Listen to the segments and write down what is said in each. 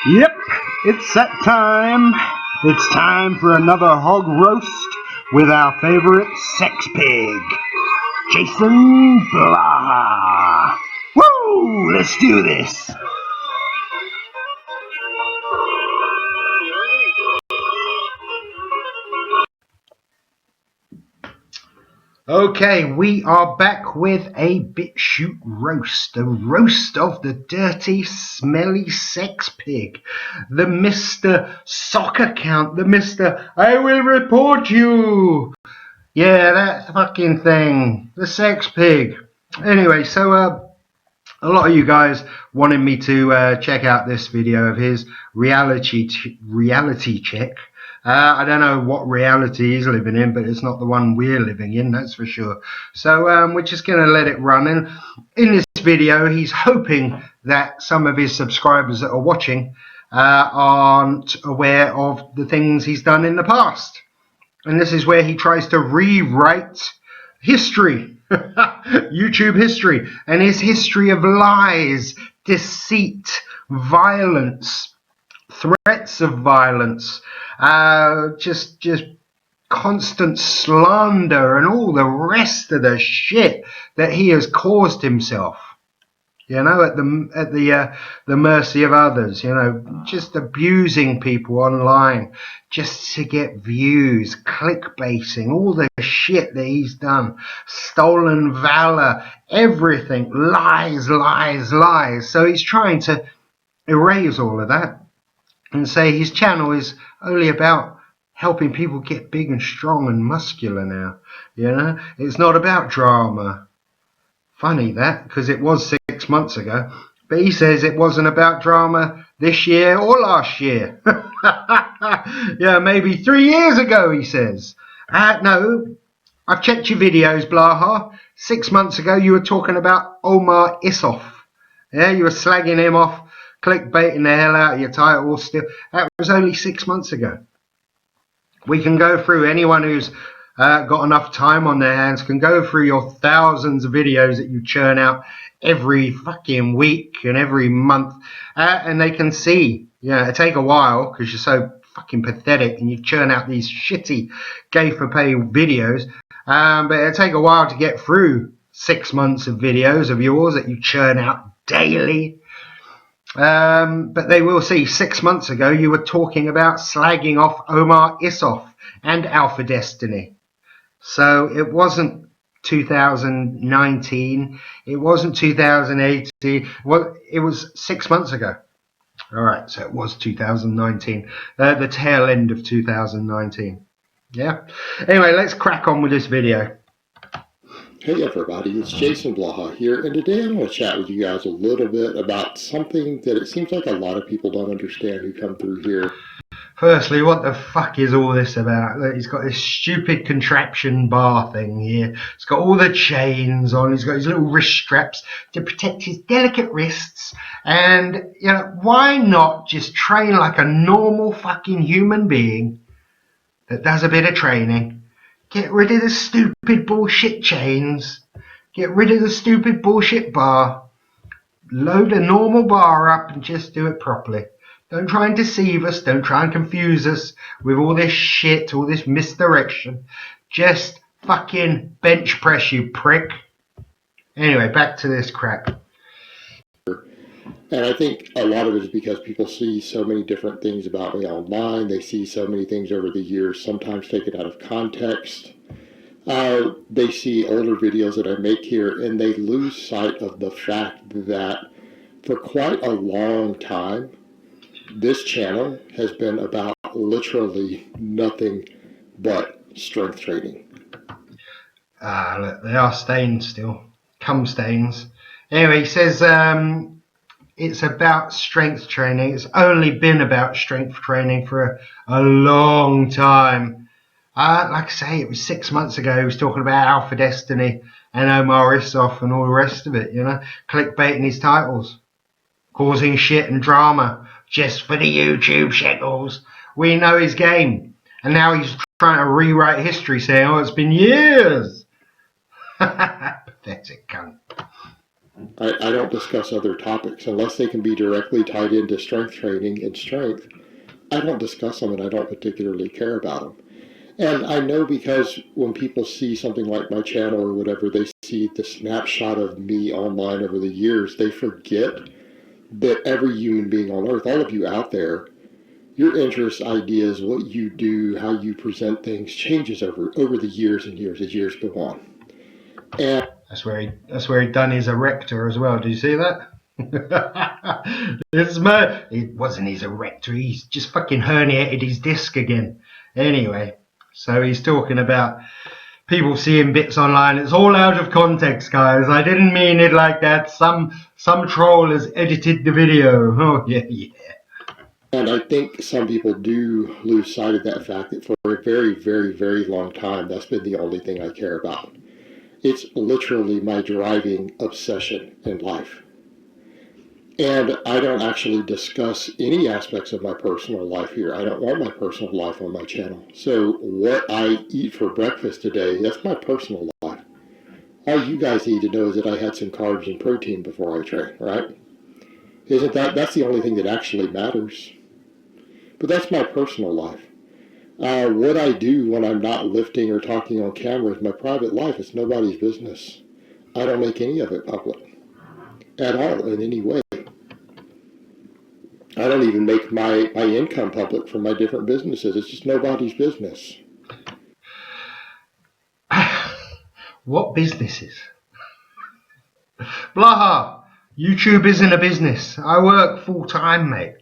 Yep, it's that time. It's time for another hog roast with our favorite sex pig, Jason Blaha. Woo! Let's do this. Okay, we are back with a BitChute roast, a roast of the dirty, smelly sex pig, the Mr. Sock Account, the Mr. I will report you. Yeah, that fucking thing, the sex pig. Anyway, so a lot of you guys wanted me to check out this video of his reality check. I don't know what reality he's living in, but it's not the one we're living in, that's for sure. So we're just going to let it run. And in this video, he's hoping that some of his subscribers that are watching aren't aware of the things he's done in the past. And this is where he tries to rewrite history, YouTube history, and his history of lies, deceit, violence, threats of violence, just constant slander and all the rest of the shit that he has caused himself, you know, at the mercy of others, you know, just abusing people online just to get views, clickbaiting, all the shit that he's done, stolen valor, everything, lies, lies, lies. So he's trying to erase all of that and say his channel is only about helping people get big and strong and muscular now. You know, it's not about drama. Funny that, because it was 6 months ago. But he says it wasn't about drama this year or last year. Yeah, maybe 3 years ago, he says. No, I've checked your videos, Blaha. 6 months ago, you were talking about Omar Issoff. Yeah, you were slagging him off, clickbaiting the hell out of your title still. That was only 6 months ago. We can go through, anyone who's got enough time on their hands can go through your thousands of videos that you churn out every fucking week and every month, and they can see, you know, it take a while because you're so fucking pathetic and you churn out these shitty gay for pay videos, but it'll take a while to get through 6 months of videos of yours that you churn out daily. But they will see 6 months ago you were talking about slagging off Omar Issoff and Alpha Destiny. So it wasn't 2019, it wasn't 2018, well, it was 6 months ago. All right, so it was 2019, the tail end of 2019. Yeah. Anyway, let's crack on with this video. Hey everybody, it's Jason Blaha here, and today I want to chat with you guys a little bit about something that it seems like a lot of people don't understand who come through here. Firstly, what the fuck is all this about? He's got this stupid contraption bar thing here. He's got all the chains on. He's got his little wrist straps to protect his delicate wrists. And, you know, why not just train like a normal fucking human being that does a bit of training? Get rid of the stupid bullshit chains. Get rid of the stupid bullshit bar. Load a normal bar up and just do it properly. Don't try and deceive us. Don't try and confuse us with all this shit, all this misdirection. Just fucking bench press, you prick. Anyway, back to this crap. And I think a lot of it is because people see so many different things about me online. They see so many things over the years, sometimes taken out of context. They see older videos that I make here, and they lose sight of the fact that for quite a long time, this channel has been about literally nothing but strength training. Look, they are stains still. Cum stains. Anyway, he says it's about strength training. It's only been about strength training for a long time. Like I say, it was 6 months ago. He was talking about Alpha Destiny and Omar Issoff and all the rest of it, you know, clickbaiting his titles, causing shit and drama just for the YouTube shekels. We know his game. And now he's trying to rewrite history, saying, oh, it's been years. Pathetic cunt. I don't discuss other topics unless they can be directly tied into strength training and strength. I don't discuss them and I don't particularly care about them. And I know because when people see something like my channel or whatever, they see the snapshot of me online over the years, they forget that every human being on earth, all of you out there, your interests, ideas, what you do, how you present things changes over the years and years as years go on. And That's where he done his erector as well. Did you see that? It wasn't his erector. He's just fucking herniated his disc again. Anyway, so he's talking about people seeing bits online. It's all out of context, guys. I didn't mean it like that. Some troll has edited the video. Oh yeah, yeah. And I think some people do lose sight of that fact that for a very, very, very long time, that's been the only thing I care about. It's literally my driving obsession in life. And I don't actually discuss any aspects of my personal life here. I don't want my personal life on my channel. So what I eat for breakfast today, that's my personal life. All you guys need to know is that I had some carbs and protein before I train, right? Isn't that's the only thing that actually matters? But that's my personal life. What I do when I'm not lifting or talking on camera is my private life. It's nobody's business. I don't make any of it public at all in any way. I don't even make my income public from my different businesses. It's just nobody's business. What businesses? Blaha, YouTube isn't a business. I work full time, mate.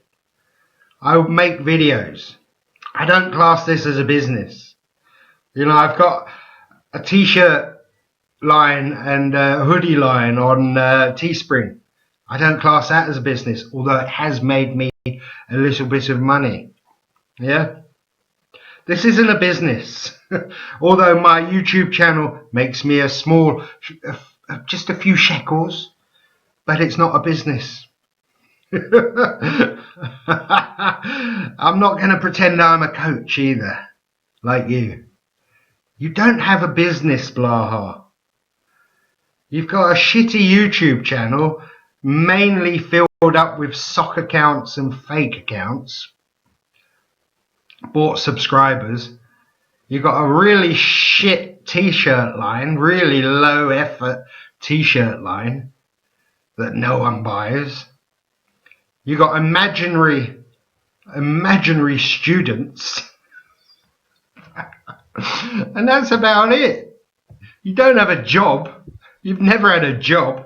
I make videos. I don't class this as a business. You know, I've got a t-shirt line and a hoodie line on Teespring. I don't class that as a business, although it has made me a little bit of money. Yeah? This isn't a business. Although my YouTube channel makes me a small, just a few shekels, but it's not a business. I'm not going to pretend I'm a coach either, like you. You don't have a business, Blaha. You've got a shitty YouTube channel, mainly filled up with sock accounts and fake accounts. Bought subscribers. You've got a really shit t-shirt line, really low effort t-shirt line that no one buys. You got imaginary students. And that's about it. You don't have a job. You've never had a job.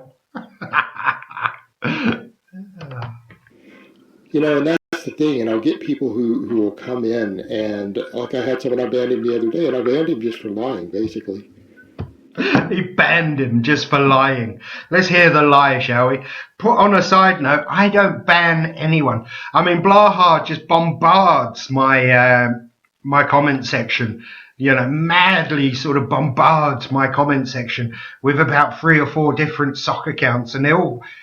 You know, and that's the thing. And I'll get people who will come in and, like I had someone, I banned him the other day, and I banned him just for lying, basically. He banned him just for lying. Let's hear the lie, shall we? Put on a side note, I don't ban anyone. I mean, Blaha just bombards my my comment section. You know, madly sort of bombards my comment section with about 3 or 4 different sock accounts, and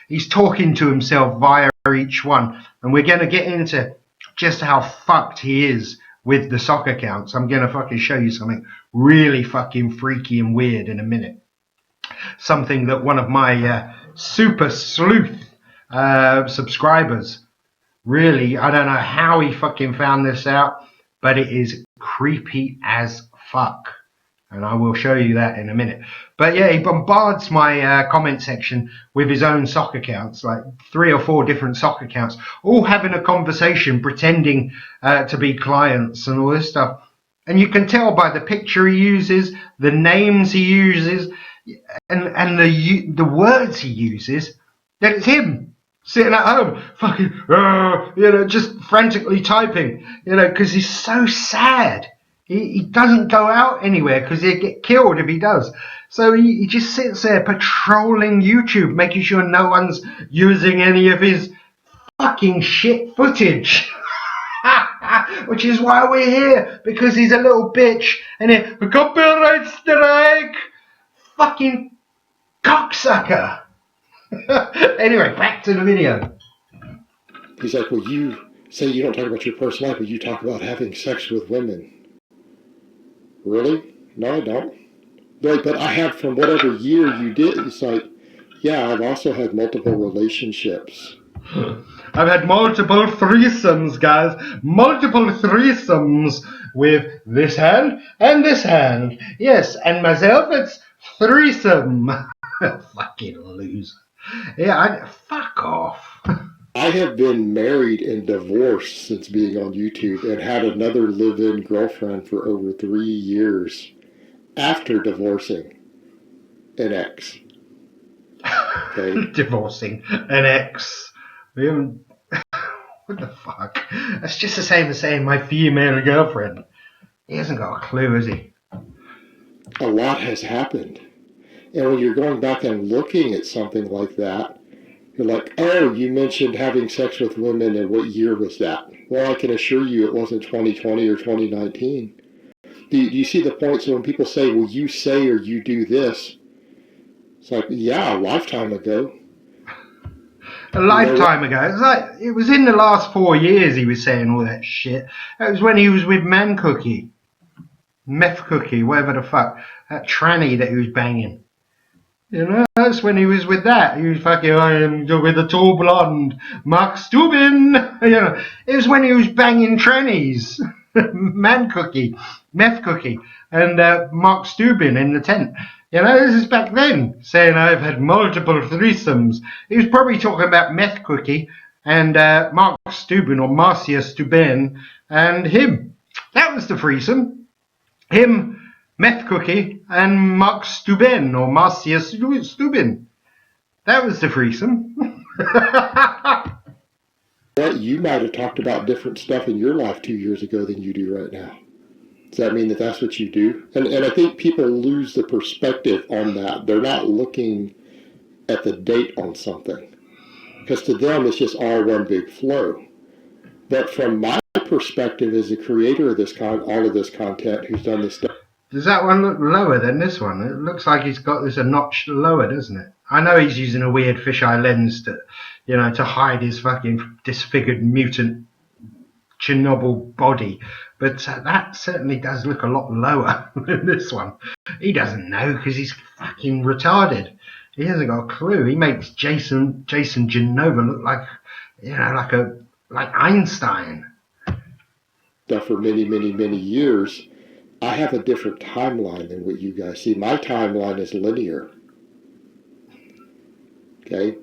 he's talking to himself via each one. And we're going to get into just how fucked he is with the sock accounts. I'm going to fucking show you something really fucking freaky and weird in a minute. Something that one of my super sleuth subscribers really, I don't know how he fucking found this out, but it is creepy as fuck. And I will show you that in a minute. But yeah, he bombards my comment section with his own sock accounts, like 3 or 4 different sock accounts, all having a conversation, pretending to be clients and all this stuff. And you can tell by the picture he uses, the names he uses, and the words he uses, that it's him sitting at home, fucking, you know, just frantically typing, you know, because he's so sad. He doesn't go out anywhere because he'll get killed if he does. So he just sits there patrolling YouTube, making sure no one's using any of his fucking shit footage. Which is why we're here, because he's a little bitch and a copyright strike. Fucking cocksucker. Anyway, back to the video. He's like, well, you say you don't talk about your personal life, but you talk about having sex with women. Really? No, I don't. Like, but I have from whatever year you did. It's like, Yeah, I've also had multiple relationships. I've had multiple threesomes, guys. Multiple threesomes with this hand and this hand. Yes, and myself, it's threesome. Fucking loser. Yeah, fuck off. I have been married and divorced since being on YouTube and had another live-in girlfriend for over 3 years after divorcing an ex. Okay? Divorcing an ex. We haven't. What the fuck? That's just the same as saying my female girlfriend. He hasn't got a clue, has he? A lot has happened. And when you're going back and looking at something like that, you're like, oh, you mentioned having sex with women, and what year was that? Well, I can assure you it wasn't 2020 or 2019. Do you see the point? So when people say, well, you say or you do this, it's like, yeah, a lifetime ago. A lifetime ago. It was in the last 4 years he was saying all that shit. That was when he was with Man Cookie. Meth Cookie, whatever the fuck. That tranny that he was banging. You know, that's when he was with that. He was fucking with the tall blonde Mark Stubin. You know, it was when he was banging trannies. Man Cookie, Meth Cookie, and Mark Stubin in the tent. You know, this is back then, saying I've had multiple threesomes. He was probably talking about Meth Cookie and Mark Stubin or Marcia Stubin and him. That was the threesome. Him, Meth Cookie, and Mark Stubin or Marcia Stubin. That was the threesome. What you might have talked about different stuff in your life 2 years ago than you do right now. Does that mean that that's what you do? And I think people lose the perspective on that. They're not looking at the date on something, because to them it's just all one big flow. But from my perspective as a creator of all of this content, who's done this stuff. Does that one look lower than this one? It looks like he's got this a notch lower, doesn't it? I know he's using a weird fisheye lens to hide his fucking disfigured mutant Chernobyl body, but that certainly does look a lot lower than this one. He doesn't know because he's fucking retarded. He hasn't got a clue. He makes Jason Genova look like Einstein. For many, many, many years, I have a different timeline than what you guys see. My timeline is linear. Okay?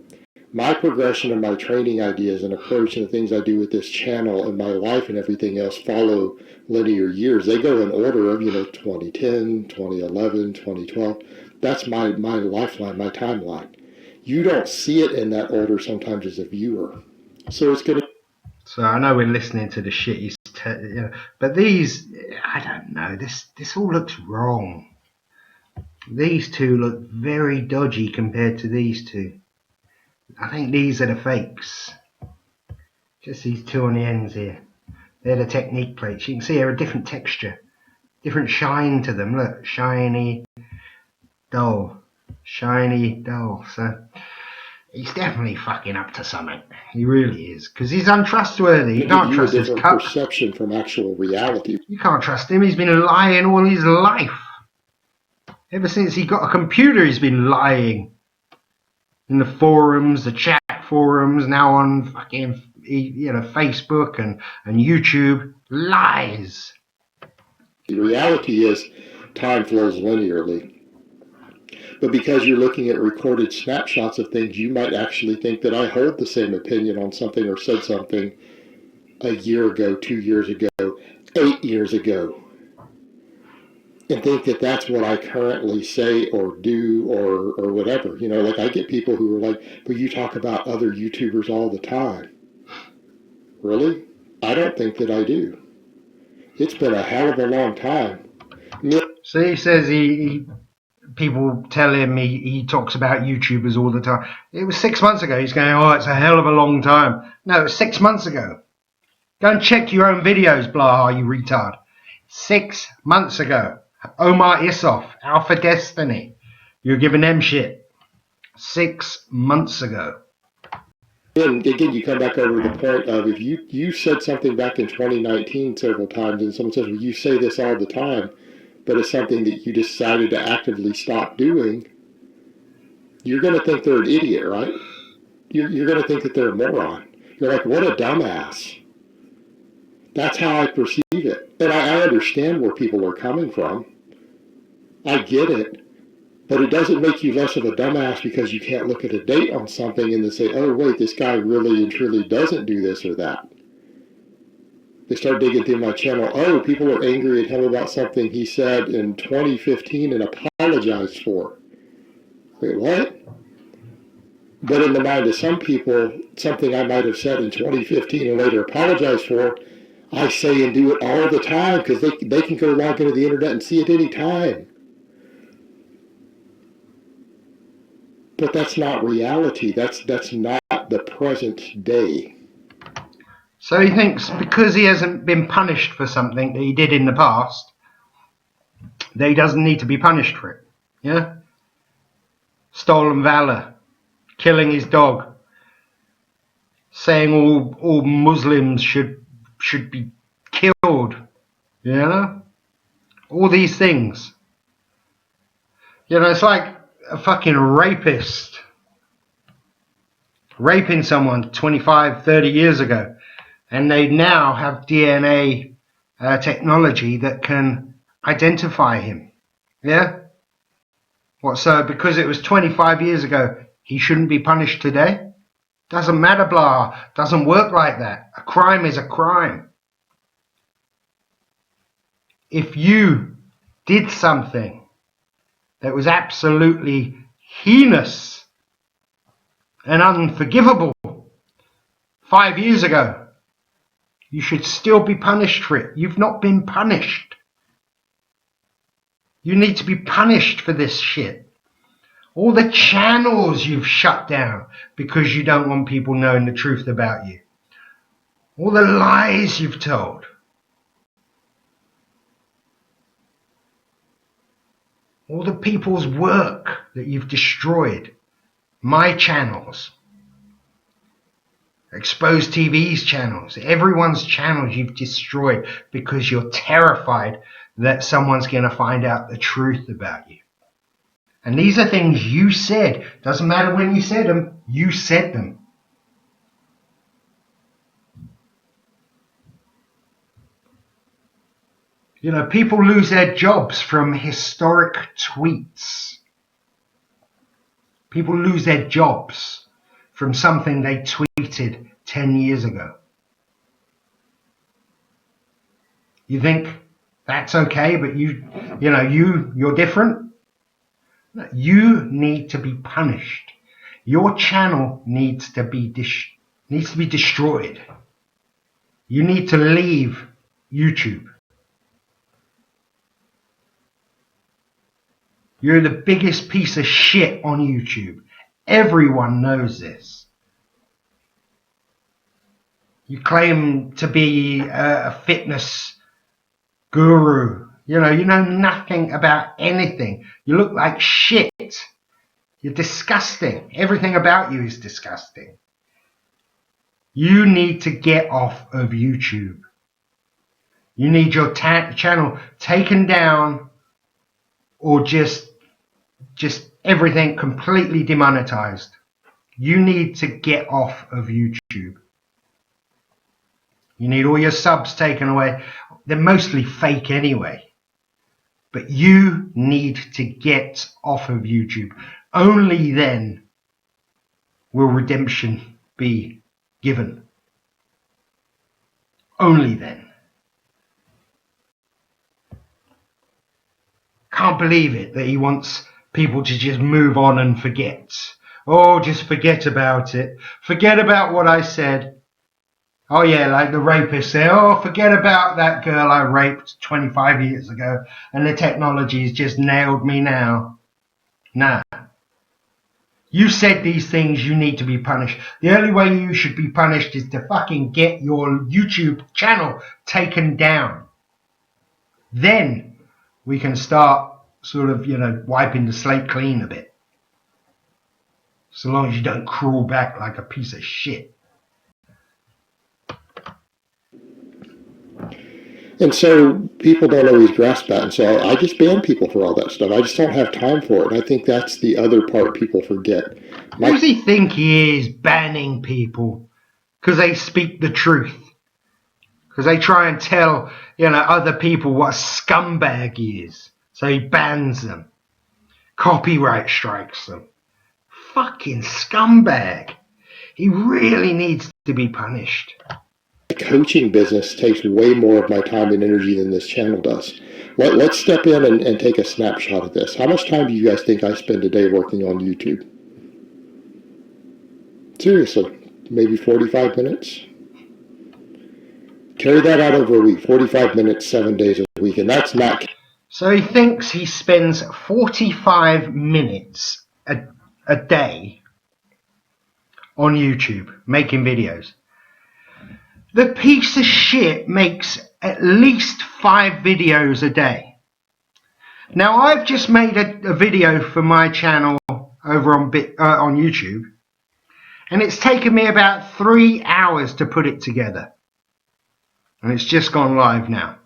My progression and my training ideas and approach and the things I do with this channel and my life and everything else follow linear years. They go in order of, 2010, 2011, 2012. That's my lifeline, my timeline. You don't see it in that order sometimes as a viewer. So it's going to... So I know we're listening to the shit he's but these, I don't know, this all looks wrong. These two look very dodgy compared to these two. I think these are the fakes. Just these two on the ends here. They're the technique plates. You can see they're a different texture. Different shine to them. Look, shiny, dull. Shiny, dull. So he's definitely fucking up to something. He really is. Because he's untrustworthy. You can't trust his cut. Perception from actual reality. You can't trust him. He's been lying all his life. Ever since he got a computer, he's been lying. In the forums, the chat forums, now on fucking Facebook and YouTube. Lies. The reality is time flows linearly. But because you're looking at recorded snapshots of things, you might actually think that I hold the same opinion on something or said something a year ago, 2 years ago, 8 years ago, and think that that's what I currently say or do or whatever. Like I get people who are like, but you talk about other YouTubers all the time. Really? I don't think that I do. It's been a hell of a long time. So he says people tell him he talks about YouTubers all the time. It was 6 months ago. He's going, oh, it's a hell of a long time. No, it was 6 months ago. Go and check your own videos, Blaha, you retard. 6 months ago. Omar Issoff, Alpha Destiny. You're giving them shit. 6 months ago. And again, you come back over the point of if you said something back in 2019 several times and someone says, well, you say this all the time, but it's something that you decided to actively stop doing, you're going to think they're an idiot, right? You're going to think that they're a moron. You're like, what a dumbass. That's how I perceive it. And I understand where people are coming from. I get it. But it doesn't make you less of a dumbass because you can't look at a date on something and then say, oh, wait, this guy really and truly doesn't do this or that. They start digging through my channel. Oh, people are angry at him about something he said in 2015 and apologized for. Wait, what? But in the mind of some people, something I might have said in 2015 and later apologized for, I say and do it all the time because they can go log into the internet and see it any time. But that's not reality. That's not the present day. So he thinks because he hasn't been punished for something that he did in the past, that he doesn't need to be punished for it. Yeah? Stolen valor, killing his dog, saying all Muslims should be killed. You know? All these things. You know, it's like a fucking rapist raping someone 25, 30 years ago. And they now have DNA technology that can identify him. Yeah? What, so because it was 25 years ago, he shouldn't be punished today? Doesn't matter, Blaha. Doesn't work like that. A crime is a crime. If you did something that was absolutely heinous and unforgivable 5 years ago, you should still be punished for it. You've not been punished. You need to be punished for this shit. All the channels you've shut down because you don't want people knowing the truth about you. All the lies you've told. All the people's work that you've destroyed. My channels. Exposed TV's channels. Everyone's channels you've destroyed because you're terrified that someone's going to find out the truth about you. And these are things you said. Doesn't matter when you said them, you said them. You know, people lose their jobs from historic tweets. People lose their jobs from something they tweeted 10 years ago. You think that's okay, but you're different? No, you need to be punished. Your channel needs to be destroyed. You need to leave YouTube. You're the biggest piece of shit on YouTube. Everyone knows this. You claim to be a fitness guru. You know nothing about anything. You look like shit. You're disgusting. Everything about you is disgusting. You need to get off of YouTube. You need your channel taken down or just everything completely demonetized. You need to get off of YouTube. You need all your subs taken away. They're mostly fake anyway. But you need to get off of YouTube. Only then will redemption be given. Only then. Can't believe it that he wants people to just move on and forget. Oh, just forget about it. Forget about what I said. Oh yeah, like the rapist say, oh, forget about that girl I raped 25 years ago and the technology's just nailed me now. Nah. You said these things, you need to be punished. The only way you should be punished is to fucking get your YouTube channel taken down. Then we can start sort of, wiping the slate clean a bit. So long as you don't crawl back like a piece of shit. And so people don't always grasp that. And so I just ban people for all that stuff. I just don't have time for it. And I think that's the other part people forget. Who does he think he is, banning people because they speak the truth? Because they try and tell, other people what a scumbag he is. So he bans them. Copyright strikes them. Fucking scumbag. He really needs to be punished. The coaching business takes way more of my time and energy than this channel does. Let's step in and take a snapshot of this. How much time do you guys think I spend a day working on YouTube? Seriously, maybe 45 minutes? Carry that out over a week, 45 minutes, 7 days a week, and that's not... So he thinks he spends 45 minutes a day on YouTube making videos. The piece of shit makes at least 5 videos a day. Now, I've just made a video for my channel over on YouTube, and it's taken me about 3 hours to put it together. And it's just gone live now.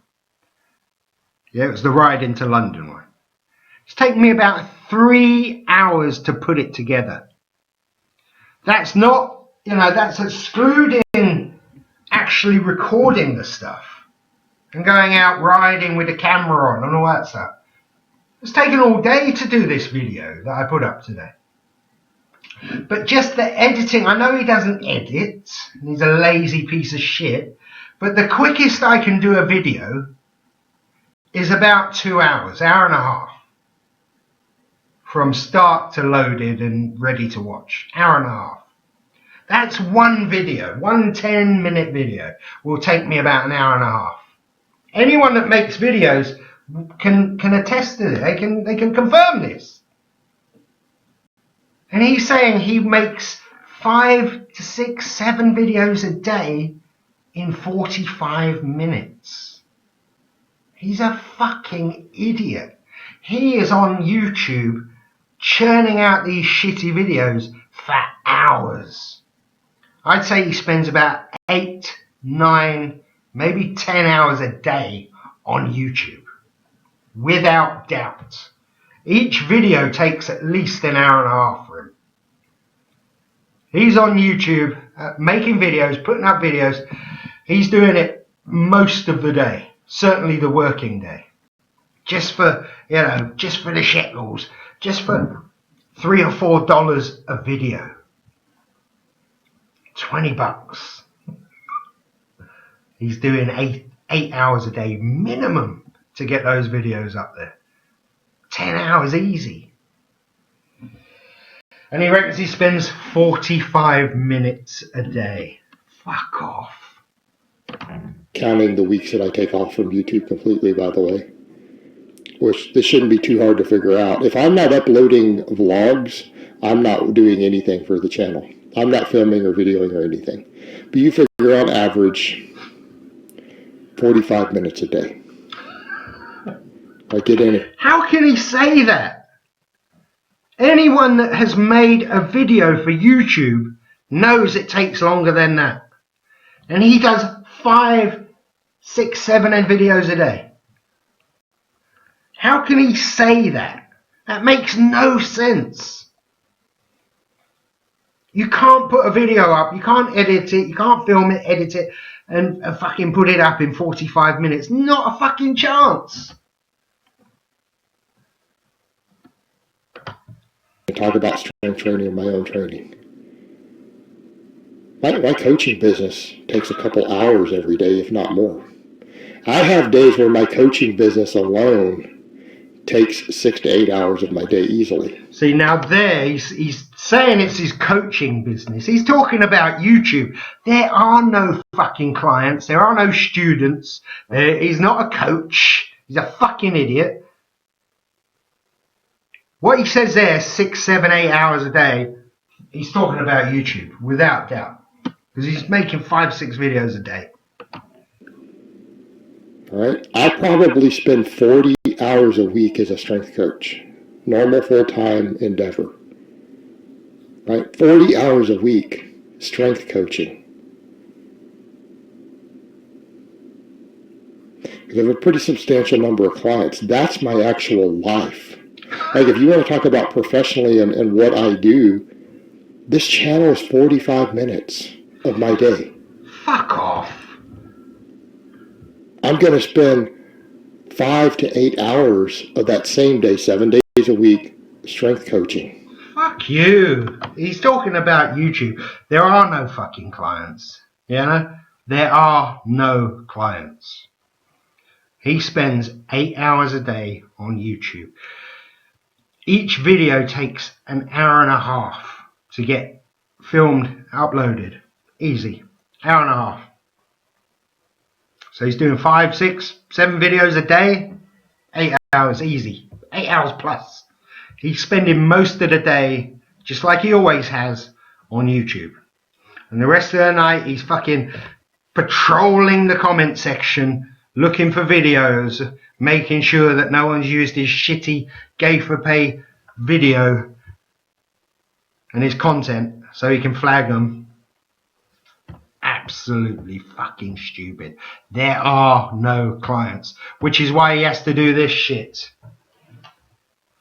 Yeah, it was the ride into London one. It's taken me about 3 hours to put it together. That's not, that's excluding actually recording the stuff and going out riding with the camera on and all that stuff. It's taken all day to do this video that I put up today. But just the editing, I know he doesn't edit, he's a lazy piece of shit, but the quickest I can do a video is about 2 hours, hour and a half. From start to loaded and ready to watch, hour and a half. That's one video, one 10-minute video will take me about an hour and a half. Anyone that makes videos can attest to it. They can confirm this. And he's saying he makes 5 to 6, 7 videos a day in 45 minutes. He's a fucking idiot. He is on YouTube churning out these shitty videos for hours. I'd say he spends about 8, 9, maybe 10 hours a day on YouTube. Without doubt. Each video takes at least an hour and a half for him. He's on YouTube making videos, putting up videos. He's doing it most of the day. Certainly the working day. Just for the shekels. Just for $3 or $4 a video. $20. He's doing 8 hours a day minimum to get those videos up there. 10 hours easy. And he reckons he spends 45 minutes a day. Fuck off. Counting the weeks that I take off from YouTube completely, by the way. Which this shouldn't be too hard to figure out. If I'm not uploading vlogs, I'm not doing anything for the channel. I'm not filming or videoing or anything. But you figure on average 45 minutes a day. I get in it. How can he say that? Anyone that has made a video for YouTube knows it takes longer than that. And he does 5, 6, 7 videos a day. How can he say that? That makes no sense. You can't put a video up, you can't edit it, you can't film it, edit it, and fucking put it up in 45 minutes. Not a fucking chance. I talk about strength training and my own training. My coaching business takes a couple hours every day, if not more. I have days where my coaching business alone takes 6 to 8 hours of my day easily. See, now there, he's saying it's his coaching business. He's talking about YouTube. There are no fucking clients. There are no students. He's not a coach. He's a fucking idiot. What he says there, 6, 7, 8 hours a day, he's talking about YouTube, without doubt. Because he's making 5, 6 videos a day. All right. I probably spend 40 hours a week as a strength coach. Normal full-time endeavor. Right? 40 hours a week strength coaching. I have a pretty substantial number of clients. That's my actual life. Like, if you want to talk about professionally and what I do, this channel is 45 minutes of my day. Fuck off. I'm going to spend 5 to 8 hours of that same day, 7 days a week, strength coaching. Fuck you. He's talking about YouTube. There are no fucking clients. You know? There are no clients. He spends 8 hours a day on YouTube. Each video takes an hour and a half to get filmed, uploaded. Easy. Hour and a half. So he's doing 5, 6, 7 videos a day. 8 hours easy. 8 hours plus. He's spending most of the day, just like he always has, on YouTube. And the rest of the night he's fucking patrolling the comment section, looking for videos, making sure that no one's used his shitty gay for pay video and his content so he can flag them. Absolutely fucking stupid. There are no clients, which is why he has to do this shit.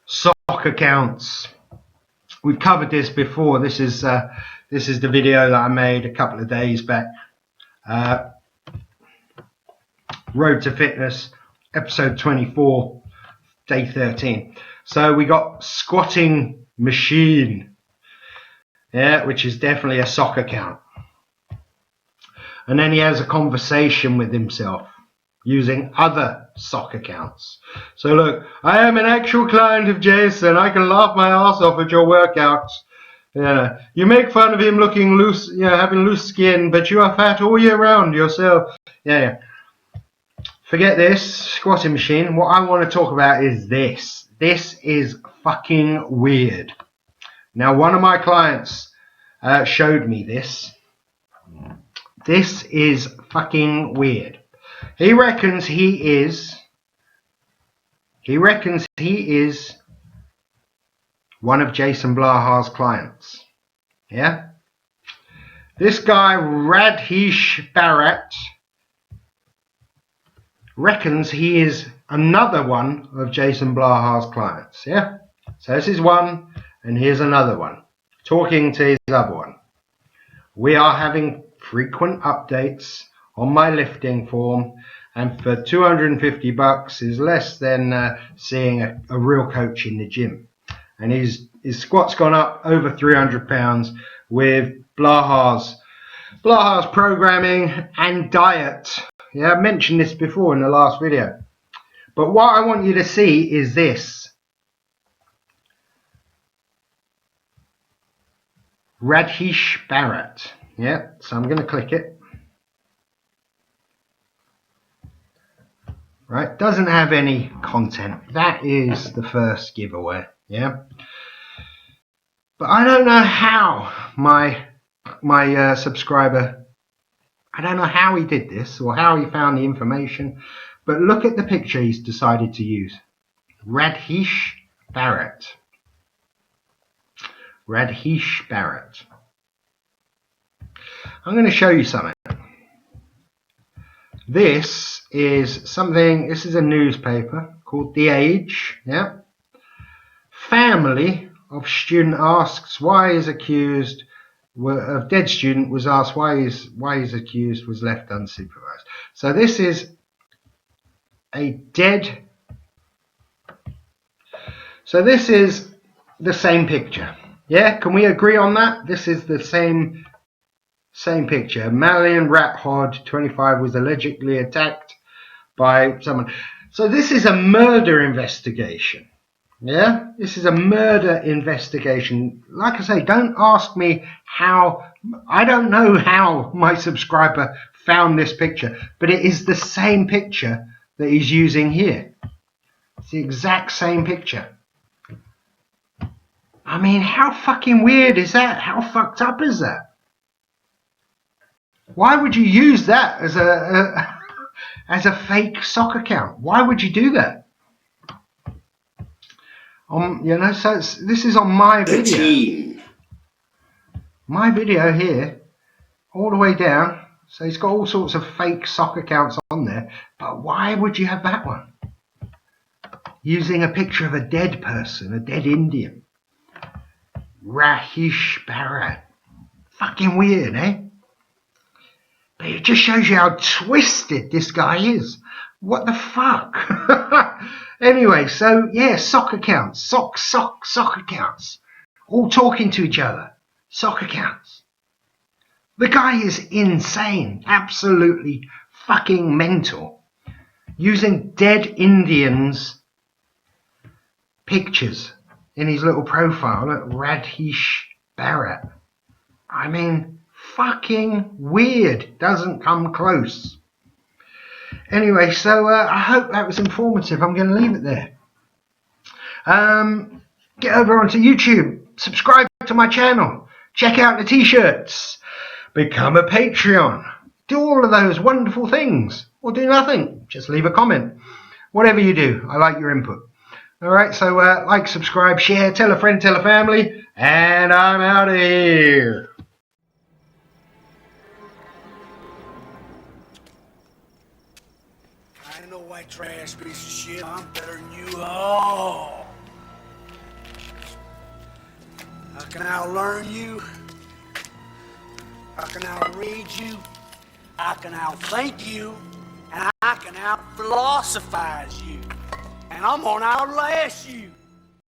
Sock accounts. We've covered this before. This is the video that I made a couple of days back. Road to Fitness, episode 24, day 13. So we got squatting machine, yeah, which is definitely a sock account. And then he has a conversation with himself using other sock accounts. So look, I am an actual client of Jason. I can laugh my ass off at your workouts. Yeah, you make fun of him looking loose, you know, having loose skin, but you are fat all year round yourself. Yeah. Forget this squatting machine. What I want to talk about is this. This is fucking weird. Now, one of my clients showed me this. This is fucking weird. He reckons he is one of Jason Blaha's clients. Yeah? This guy, Radhish Bharat, reckons he is another one of Jason Blaha's clients. Yeah? So this is one, and here's another one. Talking to his other one. We are having frequent updates on my lifting form, and for $250 is less than seeing a real coach in the gym. And his squat's gone up over 300 pounds with Blaha's programming and diet. Yeah, I mentioned this before in the last video. But what I want you to see is this. Radhish Bharat. Yeah, so I'm going to click it. Right, doesn't have any content. That is the first giveaway. Yeah. But I don't know how my subscriber, I don't know how he did this or how he found the information, but look at the picture he's decided to use. Radhish Bharat. Radhish Bharat. I'm going to show you something. This is a newspaper called The Age. Yeah. Family of student asks why his accused of dead student was asked why his accused was left unsupervised. So this is a dead. So this is the same picture. Yeah, can we agree on that? This is the same picture. Malian rat hod 25 was allegedly attacked by someone. So this is a murder investigation. Yeah, this is a murder investigation. Like I say, don't ask me how. I don't know how my subscriber found this picture, but it is the same picture that he's using here. It's the exact same picture. I mean, how fucking weird is that? How fucked up is that? Why would you use that as a fake sock account? Why would you do that? You know, so this is on my video. My video here, all the way down. So he's got all sorts of fake sock accounts on there. But why would you have that one? Using a picture of a dead person, a dead Indian. Rahish Bharat. Fucking weird, eh? But it just shows you how twisted this guy is. What the fuck? Anyway, so yeah, sock accounts. Sock accounts. All talking to each other. Sock accounts. The guy is insane. Absolutely fucking mental. Using dead Indians' pictures in his little profile at Radhish Bharat. I mean, fucking weird. Doesn't come close. Anyway, so I hope that was informative. I'm going to leave it there. Get over onto YouTube. Subscribe to my channel. Check out the t-shirts. Become a Patreon. Do all of those wonderful things. Or do nothing. Just leave a comment. Whatever you do, I like your input. Alright, so like, subscribe, share, tell a friend, tell a family, and I'm out of here. I ain't no white trash piece of shit. I'm better than you all. I can outlearn you. I can outread you. I can outthink you. And I can outphilosophize you. And I'm gonna outlast you.